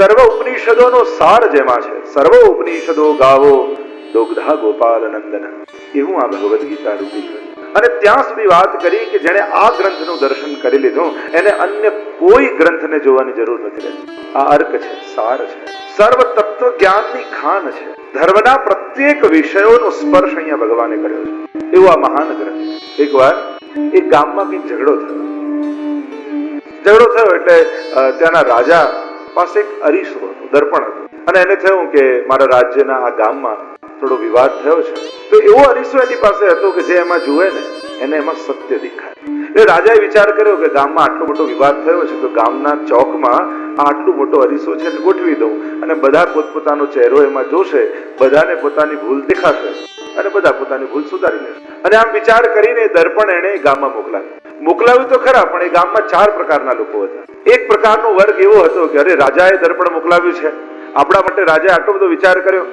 સર્વ ઉપનિષદોનો સાર જેમાં છે, સર્વ ઉપનિષદો ગાવો દોગ્ધા ગોપાલ નંદન, એવું આ ભગવદ્ ગીતા રૂપી છે. અને ત્યાં સુધી વાત કરી કે જેણે આ ગ્રંથનું દર્શન કરી લીધું એને અન્ય કોઈ ગ્રંથને જોવાની જરૂર નથી રહેતી. આ અર્ક છે, સાર છે, સર્વ તત્વ જ્ઞાનની ખાન છે. ધર્મના પ્રત્યેક વિષયોનો સ્પર્શ અહીંયા ભગવાને કર્યો છે. એવું આ મહાન ગ્રંથ. એકવાર એક ગામમાં કંઈક ઝઘડો થયો એટલે ત્યાંના રાજા પાસે એક અરીસો હતો, દર્પણ હતું, અને એને થયું કે મારા રાજ્યના આ ગામમાં થોડો વિવાદ થયો છે, તો એવો અરીસો એની પાસે હતો કે જે એમાં જુએ ને એને એમાં સત્ય દેખાય. એટલે રાજાએ વિચાર કર્યો કે ગામમાં આટલો મોટો વિવાદ થયો છે તો ગામના ચોકમાં આટલું મોટો અરીસો છે ગોઠવી દઉં અને બધા પોતપોતાનો ચહેરો એમાં જોશે, બધાને પોતાની ભૂલ દેખાશે અને બધા પોતાની ભૂલ સુધારી લેશે. અને આમ વિચાર કરીને દર્પણ એને ગામમાં મોકલાવ્યું તો ખરા, પણ એ ગામમાં 4 પ્રકારના લોકો હતા. એક પ્રકારનો વર્ગ એવો હતો કે અરે રાજાએ દર્પણ મોકલાવ્યું છે, આપણા માટે રાજાએ આટલો બધો વિચાર કર્યો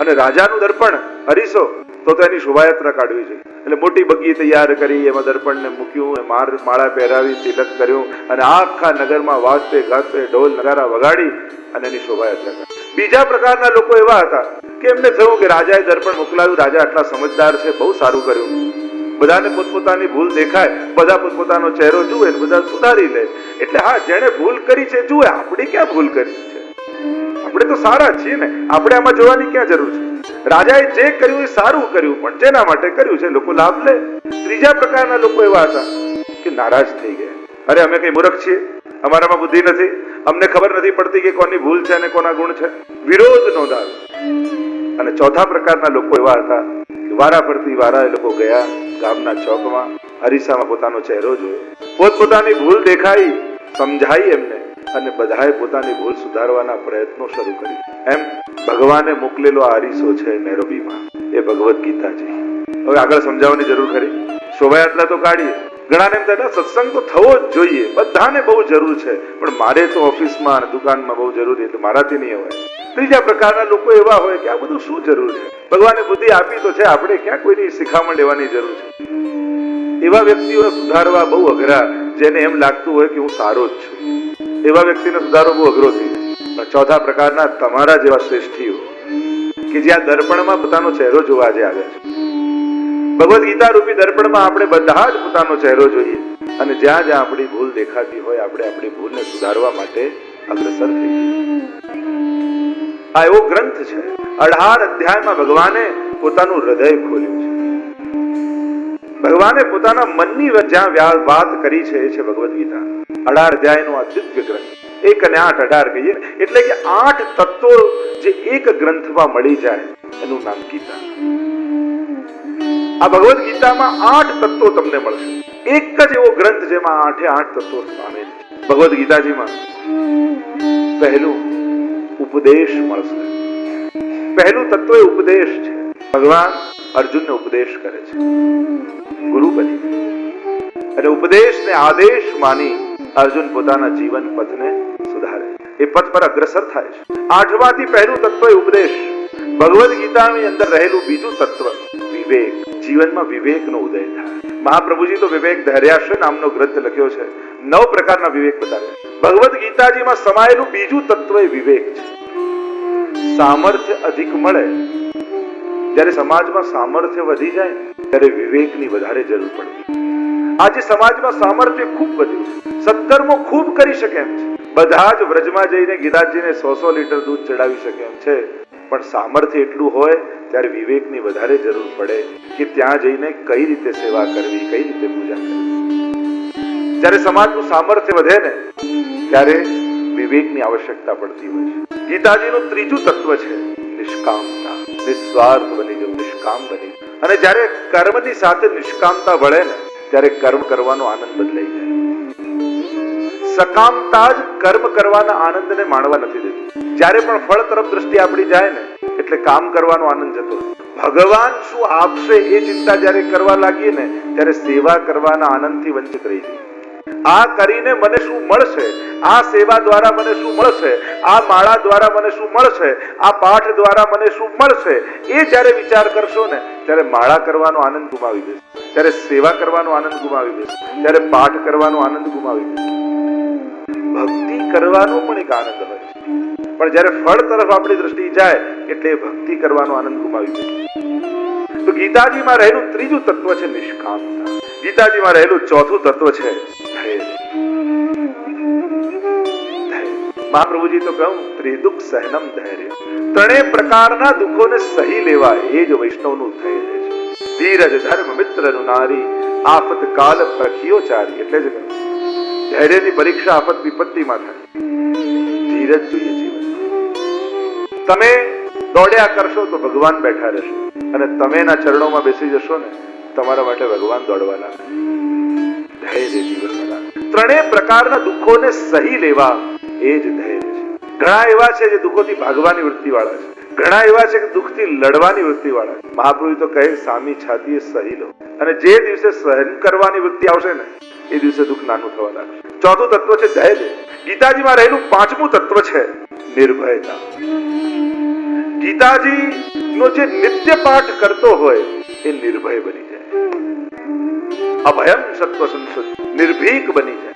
અને રાજાનું દર્પણ અરીસો તો એની શોભાયાત્રા કાઢવી જોઈએ. એટલે મોટી બગી તૈયાર કરી, એમાં દર્પણને મૂક્યું, માળા પહેરાવી, તિલક કર્યું અને આખા નગરમાં વાજતે ગાજતે ઢોલ નગારા વગાડી અને એની શોભાયાત્રા કરી. બીજા પ્રકારના લોકો એવા હતા કે એમને થયું કે રાજાએ દર્પણ મોકલાવ્યું, રાજા આટલા સમજદાર છે, બહુ સારું કર્યું, બધાને પોતપોતાની ભૂલ દેખાય, બધા પોતપોતાનો ચહેરો જુએ, બધા સુધારી લે. એટલે હા, જેણે ભૂલ કરી છે જુએ, આપણે ક્યાં ભૂલ કરી છે, આપણે તો સારા છીએ ને, આપણે આમાં જોવાની ક્યાં જરૂર છે. રાજાએ જે કર્યું એ સારું કર્યું, પણ જેના માટે કર્યું છે લોકો લાભ લે. ત્રીજા પ્રકારના લોકો એવા હતા કે નારાજ થઈ ગયા, અરે અમે કઈ મૂર્ખ છીએ, અમારામાં બુદ્ધિ નથી, અમને ખબર નથી પડતી કે કોની ભૂલ છે અને કોના ગુણ છે, વિરોધ નોંધાવ્યો. અને ચોથા પ્રકારના લોકો એવા હતા કે વારા ફરતી વારા એ લોકો ગયા ગામના ચોકમાં, અરીસામાં પોતાનો ચહેરો જોયો, પોતપોતાની ભૂલ દેખાઈ, સમજાઈ એમને, અને બધાએ પોતાની ભૂલ સુધારવાના પ્રયત્નો શરૂ કરી. એમ ભગવાને મોકલેલો આ અરીસો છે નેરોબીમાં, એ ભગવદ્ ગીતાજી. હવે આગળ સમજાવવાની જરૂર ખરી. શોભાયાત્રા તો કાઢીએ, ઘણાને એમ થાય સત્સંગ તો થવો જ જોઈએ, બધાને બહુ જરૂર છે, પણ મારે તો ઓફિસમાં અને દુકાનમાં બહુ જરૂરી, એટલે મારાથી નહીં હોય. ત્રીજા પ્રકારના લોકો એવા હોય કે આ બધું શું જરૂર છે, ભગવાને બુદ્ધિ આપી તો છે, આપણે ક્યાં કોઈની શિખામણ લેવાની જરૂર છે. એવા વ્યક્તિઓને સુધારવા બહુ અઘરા, જેને એમ લાગતું હોય કે હું સારો જ છું, એવા વ્યક્તિને સુધારવો બહુ અઘરો થઈ જાય. પણ ચોથા પ્રકારના તમારા જેવા શ્રેષ્ઠીઓ કે જ્યાં દર્પણમાં પોતાનો ચહેરો જોવા આજે આવ્યા છે, ભગવદ્ ગીતા રૂપી દર્પણમાં આપણે બધા જ પોતાનો ચહેરો જોઈએ અને જ્યાં જ્યાં આપણી ભૂલ દેખાતી હોય આપણે આપણી ભૂલને સુધારવા માટે અગ્રસર થઈ જઈએ. આ એવો ગ્રંથ છે, 18 અધ્યાયમાં ભગવાને પોતાનું હૃદય ખોલ્યું છે. ભગવાને પોતાના મનની જ્યાં વાત કરી છે એ છે ભગવદ્ ગીતા. 18 અધ્યાયનો આ દિવ્ય ગ્રંથ. 1 અને 8, 18 કહીએ એટલે કે 8 તત્વો જે એક ગ્રંથમાં મળી જાય એનું નામ ગીતા. આ ભગવદ્ ગીતામાં 8 તત્વો તમને મળશે. એક જ એવો ગ્રંથ જેમાં 8 તત્વો સામેલ છે. ભગવદ્ ગીતાજીમાં પહેલું ઉપદેશ મળશે. પહેલું તત્વ એ ઉપદેશ છે. ભગવાન અર્જુનને ઉપદેશ કરે છે ગુરુ બની, અને ઉપદેશને આદેશ માની અર્જુન પોતાના જીવન પથને સુધારે, એ પથ પર અગ્રસર થાય છે. 8માંથી પહેલું તત્વ એ ઉપદેશ. ભગવદ્ ગીતાની અંદર રહેલું બીજું તત્વ વિવેક. જીવનમાં વિવેકનો ઉદય થાય. મહાપ્રભુજી તો વિવેક ધૈર્યાશ્રય નામનો ગ્રંથ લખ્યો છે, 9 પ્રકારના વિવેક બતાવે. ભગવદ્ ગીતાજીમાં સમાયેલું બીજું તત્વ એ વિવેક છે. સામર્થ્ય અધિક મળે, જ્યારે સમાજમાં સામર્થ્ય વધી જાય ત્યારે વિવેકની વધારે જરૂર પડે. આજે સમાજમાં સામર્થ્ય ખૂબ વધ્યું છે, સત્કર્મો ખૂબ કરી શકે એમ છે, બધા જ વ્રજમાં જઈને ગિરિરાજજીને 100 લીટર દૂધ ચડાવી શકે એમ છે, પણ સામર્થ્ય એટલું હોય ત્યારે વિવેકની વધારે જરૂર પડે કે ત્યાં જઈને કઈ રીતે સેવા કરવી, કઈ રીતે પૂજા કરવી. જ્યારે સમાજનું સામર્થ્ય વધે ને ત્યારે વિવેકની આવશ્યકતા પડતી હોય છે. ગીતાજીનું ત્રીજું તત્વ છે નિષ્કામતા. નિસ્વાર્થ બની જવું, નિષ્કામ બની. અને જ્યારે કર્મની સાથે નિષ્કામતા વળે ને ત્યારે કર્મ કરવાનો આનંદ બદલાઈ જાય. સકામતા જ કર્મ કરવાના આનંદને માણવા નથી દેતી. જ્યારે પણ ફળ તરફ દ્રષ્ટિ આપણી જાય ને એટલે કામ કરવાનો આનંદ જતો. ભગવાન શું આપશે એ ચિંતા જ્યારે કરવા લાગીએ ને ત્યારે સેવા કરવાના આનંદથી વંચિત રહી જઈએ. આ કરીને મને શું મળશે, આ સેવા દ્વારા મને શું મળશે, આ માળા દ્વારા મને શું મળશે, આ પાઠ દ્વારા મને શું મળશે, એ જ્યારે વિચાર કરશો ને ત્યારે માળા કરવાનો આનંદ ગુમાવી દેશો, ત્યારે સેવા કરવાનો આનંદ ગુમાવી દેશો, ત્યારે પાઠ કરવાનો આનંદ ગુમાવી દેશો. ભક્તિ કરવાનો પણ એક આનંદ હોય છે. પણ જ્યારે ફળ તરફ આપણી દ્રષ્ટિ જાય એટલે ભક્તિ કરવાનો આનંદ ગુમાવી દે. તો ગીતાજીમાં રહેલું ત્રીજું તત્વ છે નિષ્કામતા. ગીતાજીમાં રહેલું ચોથું તત્વ છે ધૈર્ય. મહાપ્રભુજી તો કહું ત્રિદુઃખ સહનમ ધૈર્ય. ત્રણેય પ્રકારના દુઃખોને સહી લેવા એ જ વૈષ્ણવનું ધૈર્ય છે. ધીરજ ધર્મ મિત્રનું નારી આફત કાલ પ્રખિયો ચારી. એટલે જ ધૈર્યની પરીક્ષા આફત વિપત્તિમાં થાય. ધીરજ જોઈએ જીવન. તમે દોડ્યા કરશો તો ભગવાન બેઠા રહેશે, અને તમે એના ચરણોમાં બેસી જશો ને તમારા માટે ભગવાન દોડવા લાગે. ધૈર્ય જીવનમાં લાગે. ત્રણેય પ્રકારના દુઃખોને સહી લેવા એ જ ધૈર્ય છે. ઘણા એવા છે જે દુઃખોથી ભાગવાની વૃત્તિ વાળા છે, ઘણા એવા છે કે દુઃખથી લડવાની વૃત્તિ વાળા છે. મહાપ્રભુ તો કહે સામી છાતીએ સહી લો. અને જે દિવસે સહન કરવાની વૃત્તિ આવશે ને એ દિવસે દુઃખ નાનું થવા લાગશે. ચોથું તત્વ છે ધૈર્ય. ગીતાજીમાં રહેલું પાંચમું તત્વ છે નિર્ભયતા. ગીતાજી નો જે નિત્ય પાઠ કરતો હોય એ નિર્ભય બની જાય, અભયમ સત્વ સંસદ, નિર્ભીક બની જાય.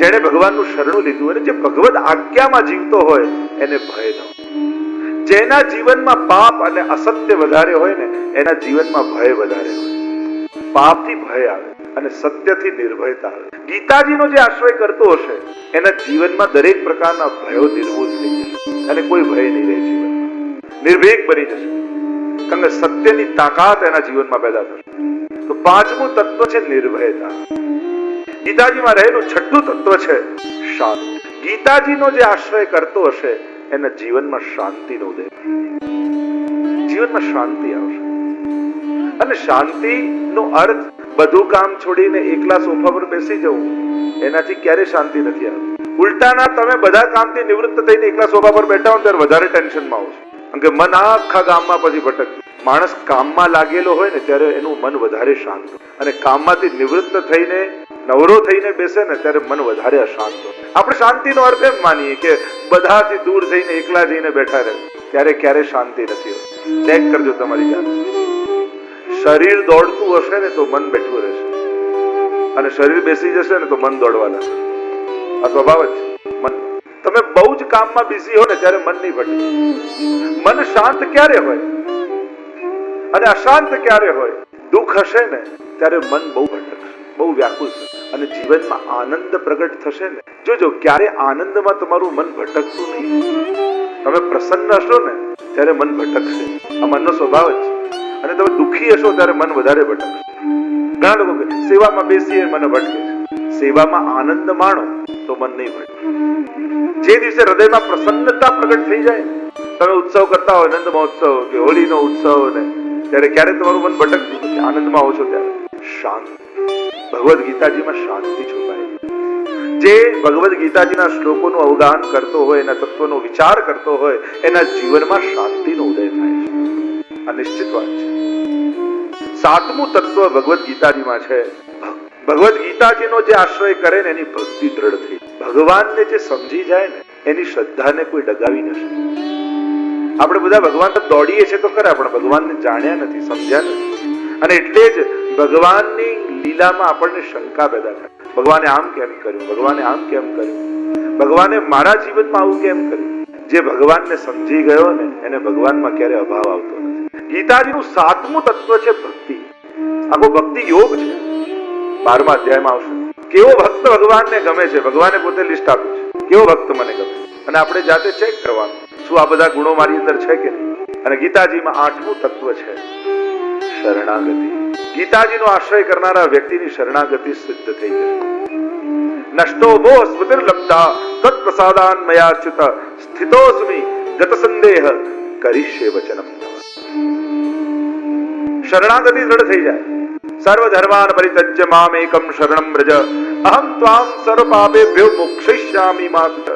જેણે ભગવાનનું શરણું લીધું અને જે ભગવદ આજ્ઞામાં જીવતો હોય એને ભય ન. જેના જીવનમાં પાપ અને અસત્ય વધારે હોય ને એના જીવનમાં ભય વધારે હોય. પાપથી ભય આવે અને સત્યથી નિર્ભયતા આવે. ગીતાજીનો જે આશ્રય કરતો હશે એના જીવનમાં દરેક પ્રકારના ભયો નિર્મૂળ થઈ જશે અને કોઈ ભય નહીં રહે. જીવન નિર્ભીક બની જશે, કારણ કે સત્યની તાકાત એના જીવનમાં પેદા થશે. તો પાંચમું તત્વ છે નિર્ભયતા. ગીતાજીમાં રહેલું છઠ્ઠું તત્વ છે શાંતિ. ગીતાજીનો જે આશ્રય કરતો હશે એના જીવનમાં શાંતિનો ઉદય, જીવનમાં શાંતિ આવશે. અને શાંતિનો અર્થ બધું કામ છોડીને એકલા સોફા પર બેસી જવું એનાથી ક્યારે શાંતિ નથી આવતી. ઉલટાના તમે બધા કામથી નિવૃત્ત થઈને એકલા સોફા પર બેઠા હો ત્યારે વધારે ટેન્શનમાં આવશે, કારણ કે મન આખા ગામમાં પછી ભટક. માણસ કામમાં લાગેલો હોય ને ત્યારે એનું મન વધારે શાંત, અને કામમાંથી નિવૃત્ત થઈને નવરો થઈને બેસે ને ત્યારે મન વધારે અશાંત. આપણે શાંતિનો અર્થ એમ માનીએ કે બધાથી દૂર જઈને એકલા જઈને બેઠા રહે, ત્યારે ક્યારે શાંતિ નથી હોતી. ચેક કરજો તમારી જાત. શરીર દોડતું હશે ને તો મન બેઠું રહેશે, અને શરીર બેસી જશે ને તો મન દોડવા લાગશે. આ સ્વભાવ જ છે મન. તમે બહુ જ કામમાં બિઝી હો ને ત્યારે મન નહીં ભટકે. મન શાંત ક્યારે હોય અને અશાંત ક્યારે હોય? દુઃખ હશે ને ત્યારે મન બહુ ભટકશે, બહુ વ્યાકુળ થશે, અને જીવનમાં આનંદ પ્રગટ થશે ને જોજો ક્યારે આનંદમાં તમારું મન ભટકતું નહીં. તમે પ્રસન્ન હશો ને ત્યારે મન ભટકશે, આ મનનો સ્વભાવ જ છે. અને તમે દુઃખી હશો ત્યારે મન વધારે ભટકશે. ઘણા લોકો કહે સેવામાં બેસીએ મન ભટકે છે. સેવામાં આનંદ માણો તો મન નહીં ભટકે. જે દિવસે હૃદયમાં પ્રસન્નતા પ્રગટ થઈ જાય, તમે ઉત્સવ કરતા હોય, આનંદ મહોત્સવ કે હોળીનો ઉત્સવ ને, ત્યારે ક્યારે તમારું મન ભટકતું નથી. આનંદમાં હો છો ત્યારે શાંત. ભગવદ ગીતાજીમાં શાંતિ છુપાયેલી. જે ભગવદ ગીતાજીના શ્લોકોનું અવગાહન કરતો હોય, એના તત્વનો વિચાર કરતો હોય, એના જીવનમાં શાંતિનો ઉદય થાય છે. આ નિશ્ચિત વાત છે. સાતમું તત્વ ભગવદ ગીતાજીમાં છે ભગવદ ગીતાજીનો જે આશ્રય કરે ને એની ભક્તિ દ્રઢ થઈ. ભગવાનને જે સમજી જાય ને એની શ્રદ્ધાને કોઈ ડગાવી ન શકે. આપણે બધા ભગવાન તરફ દોડીએ છીએ તો ખરા, પણ ભગવાનને જાણ્યા નથી, સમજ્યા નથી. અને એટલે જ ભગવાનની લીલામાં આપણને શંકા પેદા થાય. ભગવાને આમ કેમ કર્યું, ભગવાને આમ કેમ કર્યું, ભગવાને મારા જીવનમાં આવું કેમ કર્યું. જે ભગવાનને સમજી ગયો ને એને ભગવાનમાં ક્યારે અભાવ આવતો નથી. ગીતાજીનું સાતમું તત્વ છે ભક્તિ. આખો ભક્તિ યોગ છે. 12મા અધ્યાયમાં આવશે કેવો ભક્ત ભગવાનને ગમે છે. ભગવાને પોતે લિસ્ટ આપ્યું છે કેવો ભક્ત મને ગમે, અને આપણે જાતે ચેક કરવાનું શું આ બધા ગુણો મારી અંદર છે કે નહીં. અને ગીતાજીમાં 8મું તત્વ છે શરણાગતિ. ગીતાજીનો આશ્રય કરનારા વ્યક્તિની શરણાગતિ સિદ્ધ થઈ જશે. નષ્ટો ભો સ્મૃતિર્લબ્ધા તત્પ્રસાદાન મયાચ્યુત સ્થિતોસ્મિ ગત સંદેહ કરીષ્યે વચનમ. શરણાગતિ દ્રઢ થઈ જાય. સર્વ ધર્માન પરિત્યજ્ય મામ એકમ શરણમ વ્રજ અહમ ત્વામ સર્વ પાપેભ્યો મોક્ષયિષ્યામિ મા શુચઃ.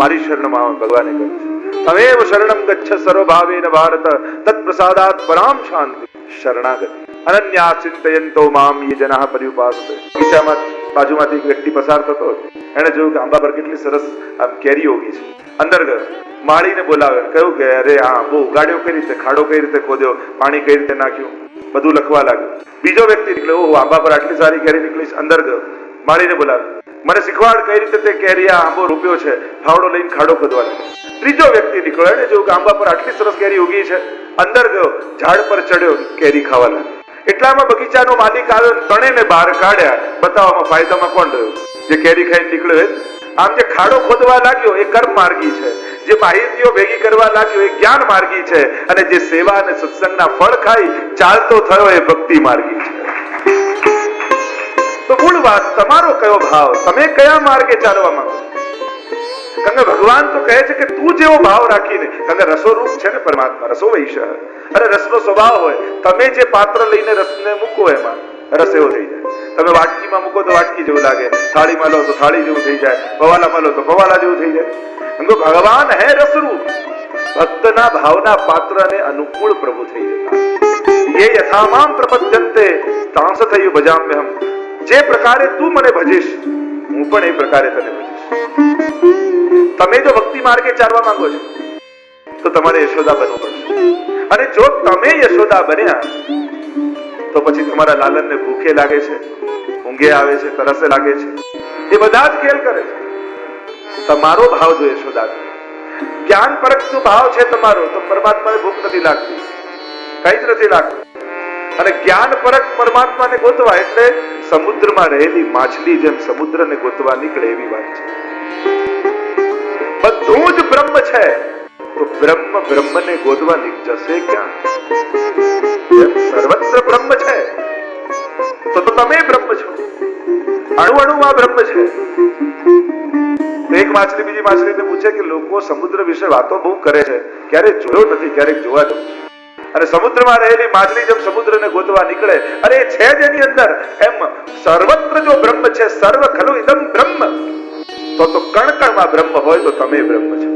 મારી શરણમાં ભગવાને કહ્યું છે તમેવ શરણમ ગચ્છ સર્વ ભાવેન ભારત તત્પ્રસાદાત પરામ શાંતિ. શરણાગતિ. અનન્યા ચિંતયંતો મામ યે જનાઃ પર્યુપાસતે. ગીતામાં બાજુમાંથી એક વ્યક્તિ પસાર થતો હતો. એને જોયું કે આંબા પર કેટલી સરસ કેરી ઉગી છે. અંદર ગયો, માળીને બોલાવે, કહ્યું કે અરે આ બહુ ઉગાડ્યો કઈ રીતે, ખાડો કઈ રીતે ખોદ્યો, પાણી કઈ રીતે નાખ્યું, બધું લખવા લાગ્યો. બીજો વ્યક્તિ નીકળ્યો, ઓહો આંબા પર આટલી સારી કેરી નીકળી. અંદર ગયો, માળીને બોલાવે, મને શીખવાડ કઈ રીતે તે કેરીયા આંબો રૂપ્યો છે. ફાવડો લઈને ખાડો ખોદવા લાગ્યો. ત્રીજો વ્યક્તિ નીકળ્યો, એને જોયું કે આંબા પર આટલી સરસ કેરી ઉગી છે. અંદર ગયો, ઝાડ પર ચડ્યો, કેરી ખાવા લાગ્યો. એટલામાં બગીચાનો માલિક આવ્યો, ત્રણેયને બહાર કાઢ્યા. બતાવવામાં ફાયદામાં કોણ રહ્યું? જે કેરી ખાઈને નીકળ્યો. આમ જે ખાડો ખોદવા લાગ્યો એ કર્મ માર્ગી છે, જે માહિતીઓ ભેગી કરવા લાગ્યો એ જ્ઞાન માર્ગી છે, અને જે સેવા અને સત્સંગના ફળ ખાઈ ચાલતો થયો એ ભક્તિ માર્ગી છે. તો મૂળ વાત, તમારો કયો ભાવ, તમે કયા માર્ગે ચાલવા માંગો? કારણ કે ભગવાન તો કહે છે કે તું જેવો ભાવ રાખીને, કારણ કે રસો રૂપ છે ને પરમાત્મા, રસો વૈશ, અને રસનો સ્વભાવ હોય. તમે જે પાત્ર લઈને રસને મૂકો એમાં રસ એવો થઈ જાય. તમે વાટકીમાં મૂકો તો વાટકી જેવું લાગે, થાળીમાં લો તો થાળી જેવું થઈ જાય, પવાલામાં લો તો પવાલા જેવું થઈ જાય. ભગવાન હે રસરૂપ. ભક્તના ભાવના પાત્રને અનુકૂળ પ્રભુ થઈ જતા. ये यथामाम प्रपद्यन्ते तांसथैव भजाम्यहम्. જે પ્રકારે તું મને ભજીશ હું પણ એ પ્રકારે તને ભજીશ. તમે જો ભક્તિ માર્ગે ચાલવા માંગો છો તો તમારે યશોદા બનવું પડશે. અને જો તમે યશોદા બન્યા તો પછી તમારા લાલનને ભૂખે લાગે છે, ઊંઘે આવે છે, તરસે લાગે છે, એ બધા જ ખેલ કરે છે. તમારો ભાવ જો યશોદા, જ્ઞાન પરકનો ભાવ છે તમારો, તો પરમાત્માને ભૂખ નથી લાગતી, કઈ જ નથી લાગતું. અને જ્ઞાન પરક પરમાત્માને ગોતવા એટલે સમુદ્રમાં રહેલી માછલી જેમ સમુદ્રને ગોતવા નીકળે એવી વાત છે. બધું જ બ્રહ્મ છે તો બ્રહ્મને ગોતવા જશે ક્યાં? સર્વત્ર બ્રહ્મ છે તો તમે બ્રહ્મ છો. અણુ અણુમાં બ્રહ્મ છે. એક માછલી બીજી માછલીને પૂછે કે લોકો સમુદ્ર વિશે વાતો બહુ કરે છે, ક્યારેક જોયો નથી, ક્યારેક જોવા જવું. અને સમુદ્રમાં રહેલી માછલી જેમ સમુદ્રને ગોતવા નીકળે, અરે છે જ એની અંદર, એમ સર્વત્ર જો બ્રહ્મ છે, સર્વ ખલુ ઇદમ બ્રહ્મ, તો કણ કણમાં બ્રહ્મ હોય તો તમે બ્રહ્મ છો.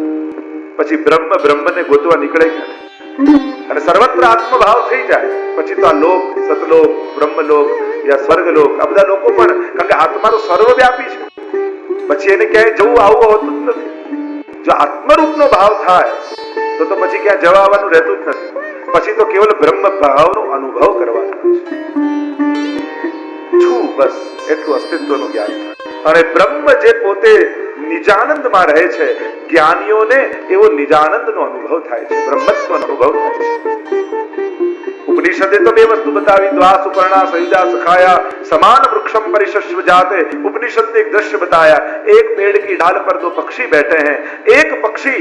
પછી બ્રહ્મને ગોતવા નીકળે ક્યાં? અને સર્વત્ર આત્મભાવ થઈ જાય પછી તો આ લોક, સતલોક, બ્રહ્મલોક યા સ્વર્ગલોક, આ બધા લોકો પણ, કારણ કે આત્મા તો સર્વવ્યાપી છે, પછી એને ક્યાંય જવું આવું હોતું જ નથી. જો આત્મરૂપનો ભાવ થાય તો પછી ક્યાં જવા આવવાનું રહેતું જ નથી. પછી તો કેવલ બ્રહ્મ ભાવનો અનુભવ કરવાનો છે. છું બસ એટલું અસ્તિત્વનું જ્ઞાન થાય. અને બ્રહ્મ જે પોતે નિજાનંદમાં રહે છે, જ્ઞાનીઓને એવો નિજાનંદનો અનુભવ થાય છે, બ્રહ્મત્વનો અનુભવ થાય છે. ઉપનિષદે તો બે વસ્તુ બતાવી, દ્વા સુપર્ણા સયુજા સખાયા સમાન वृक्षम परिशस्व जाते. उपनिषद ने एक दृश्य बताया, एक पेड़ की डाल पर दो पक्षी बैठे हैं, एक पक्षी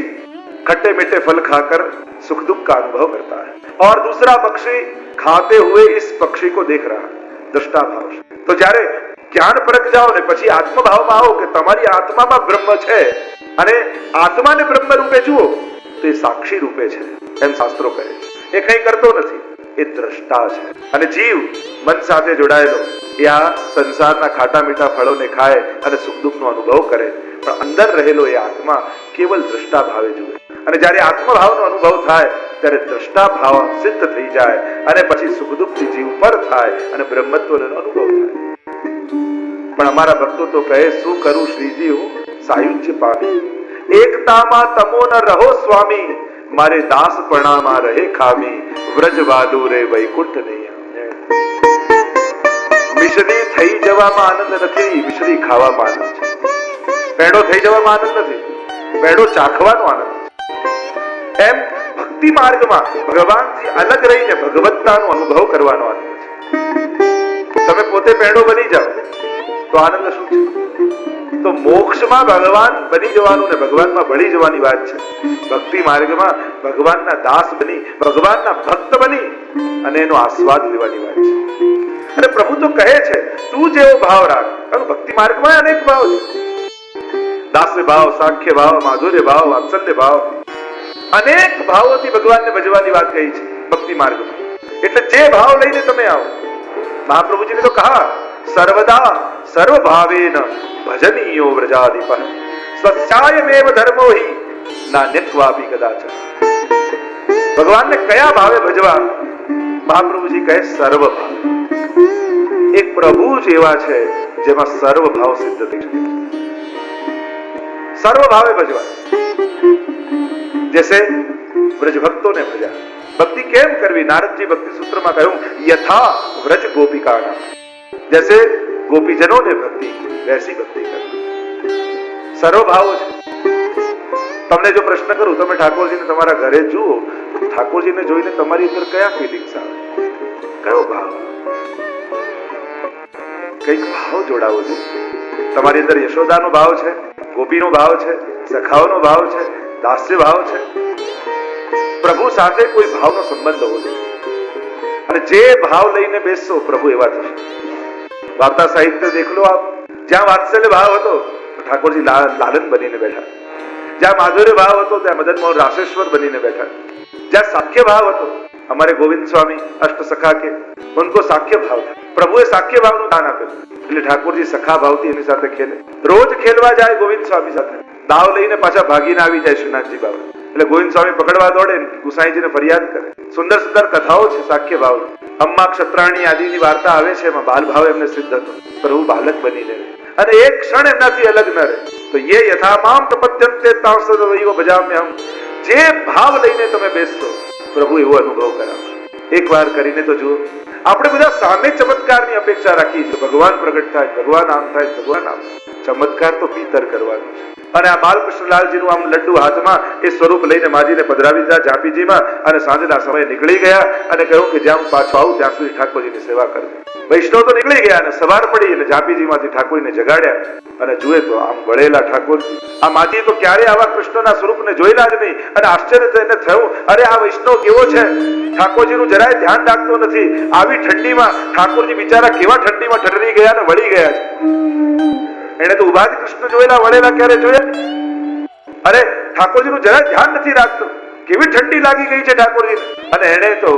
खट्टे मीठे फल खाकर सुख दुख का अनुभव करता है और दूसरा पक्षी खाते हुए इस पक्षी को देख रहा है, दृष्टा भाव. तो જ્યારે જ્ઞાન પરક જાઓ ને પછી આત્મભાવમાં આવો કે તમારી આત્મામાં બ્રહ્મ છે અને આત્માને બ્રહ્મ રૂપે જુઓ તો એ સાક્ષી રૂપે છે, એમ શાસ્ત્રો કહે છે. એ કંઈ કરતો નથી, એ દ્રષ્ટા છે. અને જીવ મન સાથે જોડાયેલો એ આ સંસારના ખાટા મીઠા ફળોને ખાય અને સુખ દુઃખનો અનુભવ કરે, પણ અંદર રહેલો એ આત્મા કેવલ દ્રષ્ટા ભાવે જુએ. અને જ્યારે આત્મભાવનો અનુભવ થાય ત્યારે દ્રષ્ટા ભાવ સિદ્ધ થઈ જાય અને પછી સુખ દુઃખથી જીવ પર થાય અને બ્રહ્મત્વનો અનુભવ થાય. પણ અમારા ભક્તો તો કહે, શું કરું શ્રીજી હું સાયુજ્ય પામી, એકતામાં તમો ન રહો સ્વામી, મારે દાસપણામાં રહે ખામી, વ્રજવાલુ રે વૈકુંઠ નહીં. મિશ્રી થઈ જવામાં આનંદ નથી, મિશ્રી ખાવામાં આનંદ છે. પેડો થઈ જવામાં આનંદ નથી, પેડો ચાખવાનો આનંદ છે. એમ ભક્તિ માર્ગમાં ભગવાનથી અલગ રહીને ભગવત્તાનો અનુભવ કરવાનો આનંદ છે. તમે પોતે પેડો બની જાઓ તો આનંદ શું છે? તો મોક્ષમાં ભગવાન બની જવાનું ને ભગવાનમાં ભળી જવાની વાત છે. ભક્તિ માર્ગમાં ભગવાનના દાસ બની, ભગવાનના ભક્ત બની અને એનો આસ્વાદ લેવાની વાત છે. અને પ્રભુ તો કહે છે તું જેવો ભાવ રાખ. કારણ ભક્તિ માર્ગમાં અનેક ભાવ છે, દાસ્ય ભાવ, સાખ્ય ભાવ, માધુર્ય ભાવ, વાત્સલ્ય ભાવ, અનેક ભાવોથી ભગવાનને ભજવાની વાત કહી છે ભક્તિ માર્ગમાં. એટલે જે ભાવ લઈને તમે આવો, મહાપ્રભુજીને તો કહા સર્વદા સર્વભાવેન ભજનીયો વ્રજાધિપઃ સ્વસ્યાયમેવ ધર્મો હિ નાન્યત્વાપી કદાચન. ભગવાનને કયા ભાવે ભજવા? મહાપ્રભુજી કહે સર્વ ભાવ. એક પ્રભુ જ એવા છે જેમાં સર્વ ભાવ સિદ્ધ થઈ શકે, સર્વ ભાવે ભજવા. जैसे व्रज भक्तों ने भजा. भक्ति केम करवी? नारद जी भक्ति सूत्र में कहूं यथा व्रज गोपिका, जैसे गोपीजनों ने भक्ति की वैसी भक्ति करना. સર્વભાવો છે. તમને જો પ્રશ્ન કરું, તમે ઠાકોરજીને તમારા ઘરે જુઓ, ઠાકોરજીને જોઈને તમારી અંદર કયા ફિલિંગ્સ આવે? કયો ભાવ? કઈક ભાવ જોડાવો છે. તમારી અંદર યશોદાનો ભાવ છે, ગોપીનો ભાવ છે, સખાઓનો ભાવ છે, દાસ્ય ભાવ છે. પ્રભુ સાથે કોઈ ભાવનો સંબંધ હોવો જોઈએ. અને જે ભાવ લઈને બેસશો, પ્રભુ એવા થશે. વાર્તા સાહિત્ય દેખ લો આપ. જ્યાં વાત્સલ્ય ભાવ હતો, ઠાકોરજી લાલન બનીને બેઠા. જ્યાં માધુર્ય ભાવ હતો, ત્યાં મદન મોહન રાશેશ્વર બનીને બેઠા. જ્યાં સાખ્ય ભાવ હતો, हमारे गोविंद स्वामी अष्ट सखा के उनको साख्य भाव था. प्रभुए साख्य भावનું દાન આપેલું. એટલે ઠાકોરજી સખા ભાવથી એની સાથે ખેલે. રોજ ખેલવા જાય ગોવિંદ સ્વામી સાથે. દાવ લઈને પાછા ભાગીને આવી જાય શ્રીનાથજી બાબા. એટલે ગોવિંદ સ્વામી પકડવા દોડે, ગુસાઈજીને ફરિયાદ કરે. સુંદર સુંદર કથાઓ છે સાખ્ય ભાવ. અમ્મા ક્ષત્રાણી આદિની વાર્તા આવે છે, એમાં બાલ ભાવ એમને સિદ્ધ હતો. પ્રભુ બાલક બનીને રહે અને એક ક્ષણ એમનાથી અલગ ન રહે. તો ये यथामाम प्रपद्यन्ते तांसदैव भजाम्यहम्. જે ભાવ લઈને તમે બેસશો, પ્રભુ એવો અનુભવ કરાવશે. એકવાર કરીને તો જુઓ. આપણે બધા સામે ચમત્કારની અપેક્ષા રાખીએ છીએ. ભગવાન પ્રગટ થાય, ભગવાન આમ થાય, ભગવાન આમ. ચમત્કાર તો ભીતર કરવાનો છે. અને આ બાલકૃષ્ણલાલજીનું આમ લડ્ડુ હાથમાં એ સ્વરૂપ લઈને માજીને પધરાવી દીધા ઝાંપીજીમાં, અને સાંજના સમયે નીકળી ગયા અને કહ્યું કે જ્યાં હું પાછો આવું ત્યાં સુધી ઠાકોરજીની સેવા કરજો. વૈષ્ણવ તો નીકળી ગયા અને સવાર પડી અને ઝાંપીજીમાંથી ઠાકોરજીને જગાડ્યા. અને જુએ તો આમ વળેલા ઠાકોરજી. આ માજી તો ક્યારે આવા કૃષ્ણના સ્વરૂપને જોયેલા જ નહીં. અને આશ્ચર્ય થઈને થયું, અરે આ વૈષ્ણવ કેવો છે, ઠાકોરજીનું જરાય ધ્યાન રાખતો નથી. આવી ઠંડીમાં ઠાકોરજી બિચારા કેવા ઠંડીમાં ઠરરી ગયા અને વળી ગયા છે. એને તો ઉભા જ કૃષ્ણ જોયેલા, વળેલા ક્યારે જોયા? અરે ઠાકોરજીનું જરાય ધ્યાન નથી રાખતો. કેવી ઠંડી લાગી ગઈ છે ઠાકોરજી. અને એને તો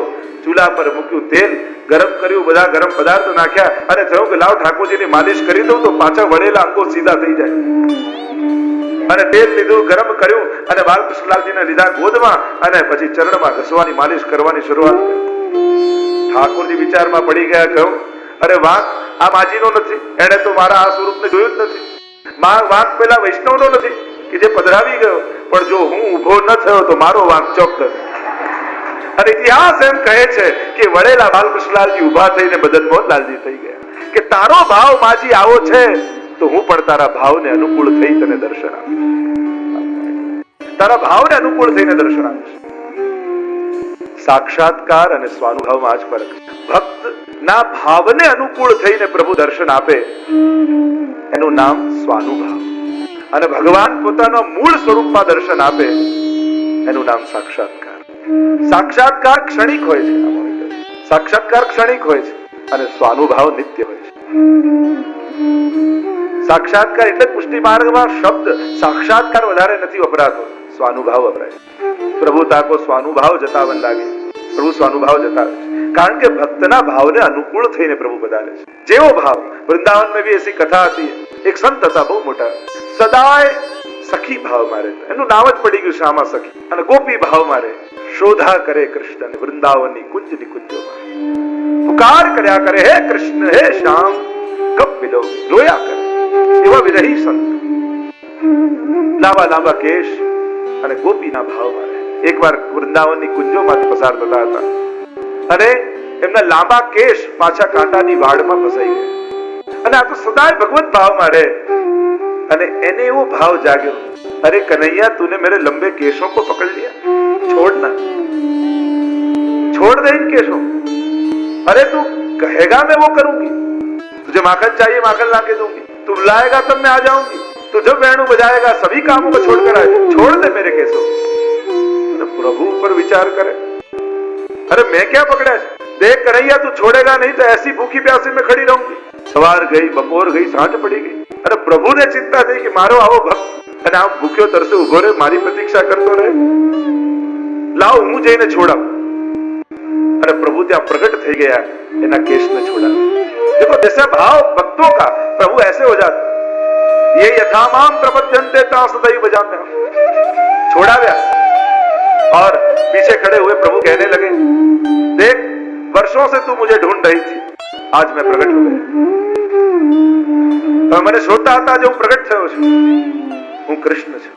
ચૂલા પર મૂક્યું, તેલ ગરમ કર્યું, બધા ગરમ પદાર્થ નાખ્યા અને થયું કે લાવ ઠાકોરજીની માલિશ કરી દઉં તો પાછા વળેલા અંગો સીધા થઈ જાય. અને તેલ લીધું, ગરમ કર્યું અને બાલકૃષ્ણલાલજીને લીધા ગોદમાં અને પછી ચરણમાં ઘસવાની માલિશ કરવાની શરૂઆત કરી. ઠાકોરજી વિચારમાં પડી ગયા. કહ્યું, અરે વાંક આ માજીનો નથી, એને તો મારા આ સ્વરૂપને જોયું જ નથી. વાંક પેલા વૈષ્ણવનો નથી કે જે પધરાવી ગયો, પણ જો હું ઊભો ન થયો તો મારો વાંક ચોક્કસ. અને ઇતિહાસ એમ કહે છે કે વડેલા બાલકૃષ્ણલાલજી ઉભા થઈને મદન મોહનલાલજી થઈ ગયા કે તારો ભાવ માજી આવો છે તો હું પણ તારા ભાવને અનુકૂળ થઈ તને દર્શન આપીશ. તારા ભાવને અનુકૂળ થઈને દર્શન આપીશ. સાક્ષાત્કાર અને સ્વાનુભાવમાં આ જ ફરક છે. ભક્ત ના ભાવને અનુકૂળ થઈને પ્રભુ દર્શન આપે એનું નામ સ્વાનુભાવ. અને ભગવાન પોતાના મૂળ સ્વરૂપમાં દર્શન આપે એનું નામ સાક્ષાત્કાર. સાક્ષાત્કાર ક્ષણિક હોય છે. સાક્ષાત્કાર ક્ષણિક હોય છે અને સ્વાનુભાવ નિત્ય હોય છે. સાક્ષાત્કાર એટલે પુષ્ટિ માર્ગમાં શબ્દ સાક્ષાત્કાર વધારે નથી વપરાતો, સ્વાનુભાવ વપરાય. પ્રભુ તાકો સ્વાનુભાવ જતાવન લાગે. પ્રભુ સ્વાનુભાવ જતાવે છે કારણ કે ભક્તના ભાવને અનુકૂળ થઈને પ્રભુ બતાવે છે. જેવો ભાવ વૃંદાવન में भी ऐसी कथा હતી. એક સંત હતા બહુ મોટા, સદાય સખી ભાવમાં રહેતા. એનું નામ જ પડી ગયું શ્યામા સખી. અને ગોપી ભાવમાં રહે. શોધા કરે કૃષ્ણ વૃંદાવનની કુંજ નિકુંજોમાં. પુકાર કર્યા કરે, હે કૃષ્ણ હે શ્યામ કબ મિલોગે. રોયા કરે એવા વિરહી સંત. લાંબા લાંબા કેશ અને ગોપીના ભાવમાં રહે. એકવાર વૃંદાવનની કુંજોમાંથી પસાર થતા હતા અને એમના લાંબા કેશ પાછા કાંટાની વાડમાં ફસાઈ ગયા. અને આ તો સદાય ભગવત ભાવમાં રહે. અને એને એવો ભાવ જાગ્યો, अरे कन्हैया तूने मेरे लंबे केशों को पकड़ लिया, छोड़ना, छोड़ दे इन केशों. अरे तू कहेगा मैं वो करूंगी. तुझे माखन चाहिए माखन लाके दूंगी. तू बुलाएगा तब मैं आ जाऊंगी. तू जब वेणु बजाएगा सभी कामों को छोड़कर आए. छोड़ दे मेरे केशों. प्रभु पर विचार करे, अरे मैं क्या पकड़ा है? देख कन्हैया तू छोड़ेगा नहीं तो ऐसी भूखी प्यासी में खड़ी रहूंगी. सवार गई, बपोर गई, सांझ पड़ी गई. अरे प्रभु ने चिंता थी कि मारो आओ भक्त અને આમ ભૂખ્યો તરસે ઉભો રહે, મારી પ્રતીક્ષા કરતો રહે. લાવ હું જઈને છોડાવ. અને પ્રભુ ત્યાં પ્રગટ થઈ ગયા, એના કેશને છોડાવ્યા. देखो जैसा भाव भक्तों का प्रभु ऐसे हो जाते. ये यथामाम प्रपद्यन्ते तांसदैव भजाम्यहम्. छोड़ाव्या और पीछे खड़े हुए प्रभु कहने लगे, देख वर्षों से तू मुझे ढूंढ रही थी, आज मैं प्रकट हो गया. मैंने सोता था जो प्रकट થયો છું. હું કૃષ્ણ છું.